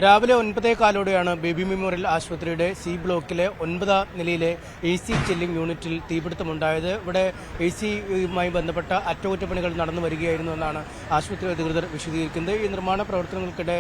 രാവിലെ 9:15 baby memorial ആശുപത്രിയുടെ C ബ്ലോക്കിലെ 9ാം നിലയിലെ AC ചില്ലിംഗ് യൂണിറ്റിൽ തീപിടുത്തമുണ്ടായത്. ഇവിടെ AC-യുമായി ബന്ധപ്പെട്ട അറ്റകുറ്റപ്പണികൾ നടന്നു വരികയായിരുന്നു എന്നാണ് ആശുപത്രി അധികൃതർ വിശദീകരിക്കുന്നത്. ഈ നിർമ്മാണ പ്രവർത്തനങ്ങൾക്കിടെ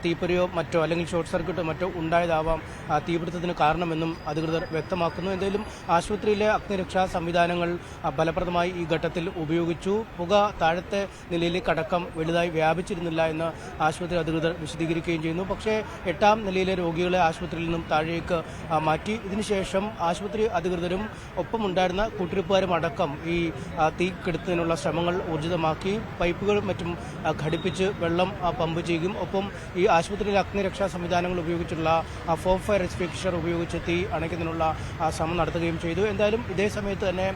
തീപ്പൊരിയോ മറ്റോ അല്ലെങ്കിൽ ഷോർട്ട് സർക്യൂട്ടോ മറ്റോ ഉണ്ടായതാവാം തീപിടുത്തത്തിന് കാരണമെന്നും അധികൃതർ വ്യക്തമാക്കുന്നു. എന്തായാലും ആശുപത്രിയിലെ അഗ്നിരക്ഷാ സംവിധാനങ്ങൾ ഫലപ്രദമായി ഈ ഘട്ടത്തിൽ ഉപയോഗിച്ചു. പുക താഴത്തെ നിലയിലേക്കടക്കം വലുതായി വ്യാപിച്ചിരുന്നില്ല എന്ന് ആശുപത്രി അധികൃതർ വിശദീകരിക്കുകയും ചെയ്യുന്നു. പക്ഷേ 8ാം നിലയിലെ രോഗികളെ ആശുപത്രിയിൽ നിന്നും താഴേക്ക് മാറ്റി. ഇതിനുശേഷം ആശുപത്രി അധികൃതരും ഒപ്പമുണ്ടായിരുന്ന കൂട്ടിരിപ്പുകാരും അടക്കം ഈ തീ കെടുത്തുന്നതിനുള്ള ശ്രമങ്ങൾ ഊർജിതമാക്കി. പൈപ്പുകളും മറ്റും ഘടിപ്പിച്ച് വെള്ളം പമ്പ് ചെയ്യും. ഒപ്പം ഈ ആശുപത്രിയിലെ അഗ്നിരക്ഷാ സംവിധാനങ്ങൾ ഉപയോഗിച്ചുള്ള ഫോം ഫയർ എക്സ്റ്റിങ്ക്വിഷർ ഉപയോഗിച്ച് തീ അണയ്ക്കുന്നതിനുള്ള ശ്രമം നടത്തുകയും ചെയ്തു. എന്തായാലും ഇതേ സമയത്ത് തന്നെ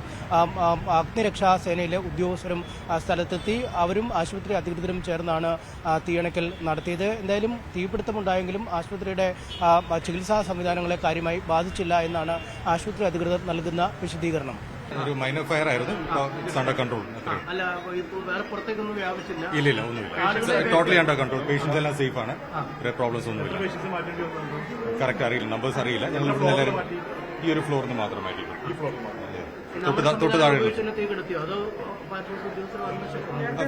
അഗ്നിരക്ഷാ സേനയിലെ ഉദ്യോഗസ്ഥരും സ്ഥലത്തെത്തി. അവരും ആശുപത്രി അധികൃതരും ചേർന്നാണ് തീയണയ്ക്കൽ നടത്തിയത്. എന്തായാലും തീപിടുത്തമുണ്ടായെങ്കിലും ആശുപത്രിയുടെ ചികിത്സാ സംവിധാനങ്ങളെ കാര്യമായി ബാധിച്ചില്ല എന്നാണ് ആശുപത്രി അധികൃതർ നൽകുന്ന വിശദീകരണം. ഒരു മൈനർ ഫയർ ആയിരുന്നു, അണ്ടർ കൺട്രോൾ. ഇല്ല, ഒന്നുമില്ല, ടോട്ടലി അണ്ടർ കൺട്രോൾ. പേഷ്യൻസ് എല്ലാം സേഫ് ആണ്, പ്രോബ്ലംസ് ഒന്നുമില്ല. കറക്റ്റ് അറിയില്ല, നമ്പേഴ്സ് അറിയില്ല. ഞങ്ങൾ ഇവിടെ എല്ലാവരും ഈ ഒരു ഫ്ലോറിന് മാത്രമായിരിക്കും. തൊട്ട് താഴെ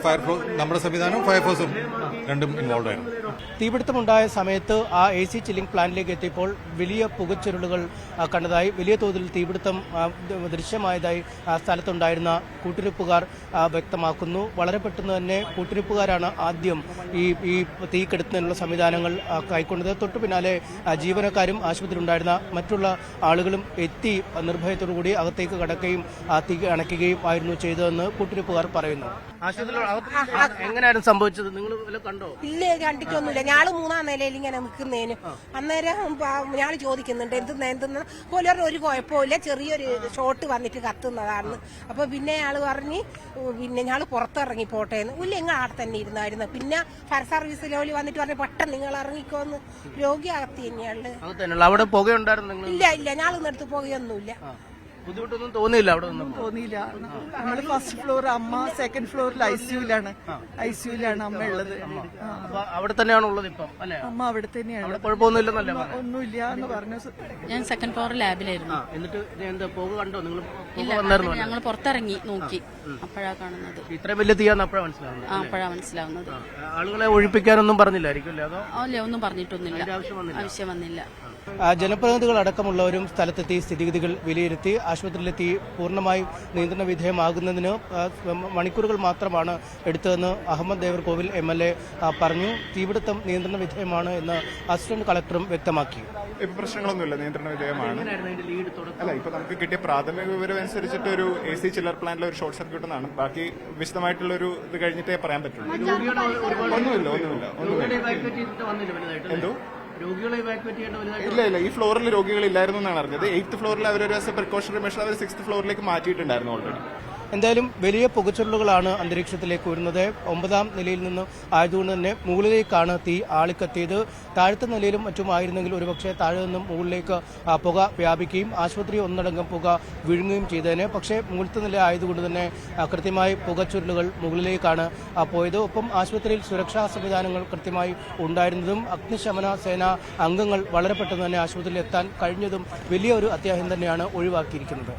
ഫയർഫോഴ്സ്, നമ്മുടെ സംവിധാനവും ഫയർഫോഴ്സും രണ്ടും ഇൻവോൾവ് ആയിരുന്നു. തീപിടുത്തമുണ്ടായ സമയത്ത് ആ AC ചില്ലിംഗ് പ്ലാന്റിലേക്ക് എത്തിയപ്പോൾ വലിയ പുകച്ചുരുളുകൾ കണ്ടതായി, വലിയ തോതിൽ തീപിടുത്തം ദൃശ്യമായതായി സ്ഥലത്തുണ്ടായിരുന്ന കൂട്ടിരിപ്പുകാർ വ്യക്തമാക്കുന്നു. വളരെ പെട്ടെന്ന് തന്നെ കൂട്ടിരിപ്പുകാരാണ് ആദ്യം ഈ തീ കെടുത്തുന്നതിനുള്ള സംവിധാനങ്ങൾ കൈക്കൊണ്ടത്. തൊട്ടു പിന്നാലെ ജീവനക്കാരും ആശുപത്രിയിൽ ഉണ്ടായിരുന്ന മറ്റുള്ള ആളുകളും എത്തി നിർഭയത്തോടുകൂടി അകത്തേക്ക് കടക്കുകയും തീ അണയ്ക്കുകയും ആയിരുന്നു ചെയ്തതെന്ന് കൂട്ടിരിപ്പുകാർ പറയുന്നു. എങ്ങനെയായിരുന്നു സംഭവിച്ചത്? നിങ്ങൾ കണ്ടോ? ഇല്ല, കണ്ടിട്ടൊന്നുമില്ല. ഞാള് 3ാം നിലയിൽ ഇങ്ങനെ നിൽക്കുന്നതിന് അന്നേരം ഞാള് ചോദിക്കുന്നുണ്ട് എന്തെന്ന് പോലും ഒരു കുഴപ്പമില്ല, ചെറിയൊരു ഷോട്ട് വന്നിട്ട് കത്തുന്നതാണെന്ന്. അപ്പൊ പിന്നെ ഞാള് പറഞ്ഞ് പിന്നെ ഞാള് പുറത്തിറങ്ങി പോട്ടേന്ന്. ഇല്ല, നിങ്ങൾ അവിടെ തന്നെ ഇരുന്നായിരുന്നു. പിന്നെ ഫയർ സർവീസ് ലെവലിൽ വന്നിട്ട് പറഞ്ഞു പെട്ടെന്ന് നിങ്ങൾ ഇറങ്ങിക്കോന്ന്. രോഗി അകത്ത് തന്നെയാണ്. അവിടെ പുകയുണ്ടായിരുന്നു? ഇല്ല, ഞാളൊന്നും പുകയൊന്നുമില്ല. ബുദ്ധിമുട്ടൊന്നും തോന്നിയില്ല? അവിടെ ഒന്നും തോന്നിയില്ല. നമ്മള് ഫസ്റ്റ് ഫ്ലോർ, അമ്മ സെക്കൻഡ് ഫ്ലോറിൽ ഐസിയുലാണ് അമ്മ ഉള്ളത്. അവിടെ തന്നെയാണ് ഉള്ളത് ഇപ്പം, അല്ലെ? അമ്മ അവിടെ തന്നെയാണ്, കുഴപ്പമൊന്നുമില്ലെന്നല്ലേ? ഒന്നുമില്ല എന്ന് പറഞ്ഞു. ഞാൻ സെക്കൻഡ് ഫ്ലോർ ലാബിലായിരുന്നു. എന്നിട്ട് എന്താ പുക കണ്ടോ നിങ്ങൾ? ഞങ്ങൾ പുറത്തിറങ്ങി നോക്കി, അപ്പോഴാ കാണുന്നത്. ഇത്ര വലിയ തീയാന്ന് അപ്പോഴാണ് മനസ്സിലാവുന്നത്? അപ്പോഴാ മനസ്സിലാവുന്നത്. ആളുകളെ ഒഴിപ്പിക്കാനൊന്നും പറഞ്ഞില്ലായിരിക്കും? അല്ലേ, ഒന്നും പറഞ്ഞിട്ടൊന്നുമില്ല, ആവശ്യം വന്നില്ല. ജനപ്രതിനിധികൾ അടക്കമുള്ളവരും സ്ഥലത്തെത്തി സ്ഥിതിഗതികൾ വിലയിരുത്തി. ആശുപത്രിയിലെത്തി പൂർണ്ണമായും നിയന്ത്രണ വിധേയമാകുന്നതിന് മണിക്കൂറുകൾ മാത്രമാണ് എടുത്തതെന്ന് അഹമ്മദ് ദേവർകോവിൽ MLA പറഞ്ഞു. തീപിടുത്തം നിയന്ത്രണ വിധേയമാണ് എന്ന് അസിസ്റ്റന്റ് കളക്ടറും വ്യക്തമാക്കി. ഇപ്പൊ പ്രശ്നങ്ങളൊന്നുമില്ല, നിയന്ത്രണ വിധേയമാണ്. അല്ല, ഇപ്പൊ നമുക്ക് കിട്ടിയ പ്രാഥമിക വിവരം അനുസരിച്ചിട്ട് ഒരു AC ചില്ലർ പ്ലാന്റിലെ ഒരു ഷോർട്ട് സർക്യൂട്ട് എന്നാണ്. ബാക്കി വിശദമായിട്ടുള്ള ഒരു ഇത് കഴിഞ്ഞിട്ടേ പറയാൻ പറ്റുള്ളൂ. ഒന്നുമില്ല. എന്തോ ഇല്ല, ഈ ഫ്ലോറിൽ രോഗികളില്ലായിരുന്നു എന്നാണ് അറിഞ്ഞത്. 8th ഫ്ലോറിൽ അവരൊരു പ്രിക്കോഷണറി മെഷർ അവർ 6th ഫ്ലോറിലേക്ക് മാറ്റിയിട്ടുണ്ടായിരുന്നു ഓൾറെഡി. എന്തായാലും വലിയ പുകച്ചുരുളുകളാണ് അന്തരീക്ഷത്തിലേക്ക് വരുന്നത്. 9ാം നിലയിൽ നിന്ന് ആയതുകൊണ്ട് തന്നെ മുകളിലേക്കാണ് തീ ആളിക്കത്തിയത്. താഴത്തെ നിലയിലും മറ്റുമായിരുന്നെങ്കിൽ ഒരുപക്ഷെ താഴെ നിന്നും മുകളിലേക്ക് പുക വ്യാപിക്കുകയും ആശുപത്രി ഒന്നടങ്കം പുക വിഴുങ്ങുകയും ചെയ്തതിന്. പക്ഷേ മുകളിലത്തെ നില ആയതുകൊണ്ട് തന്നെ കൃത്യമായി പുകച്ചുരുളുകൾ മുകളിലേക്കാണ് പോയത്. ഒപ്പം ആശുപത്രിയിൽ സുരക്ഷാ സംവിധാനങ്ങൾ കൃത്യമായി ഉണ്ടായിരുന്നതും അഗ്നിശമന സേന അംഗങ്ങൾ വളരെ പെട്ടെന്ന് തന്നെ ആശുപത്രിയിൽ എത്താൻ കഴിഞ്ഞതും വലിയ ഒരു അത്യാഹിതം തന്നെയാണ് ഒഴിവാക്കിയിരിക്കുന്നത്.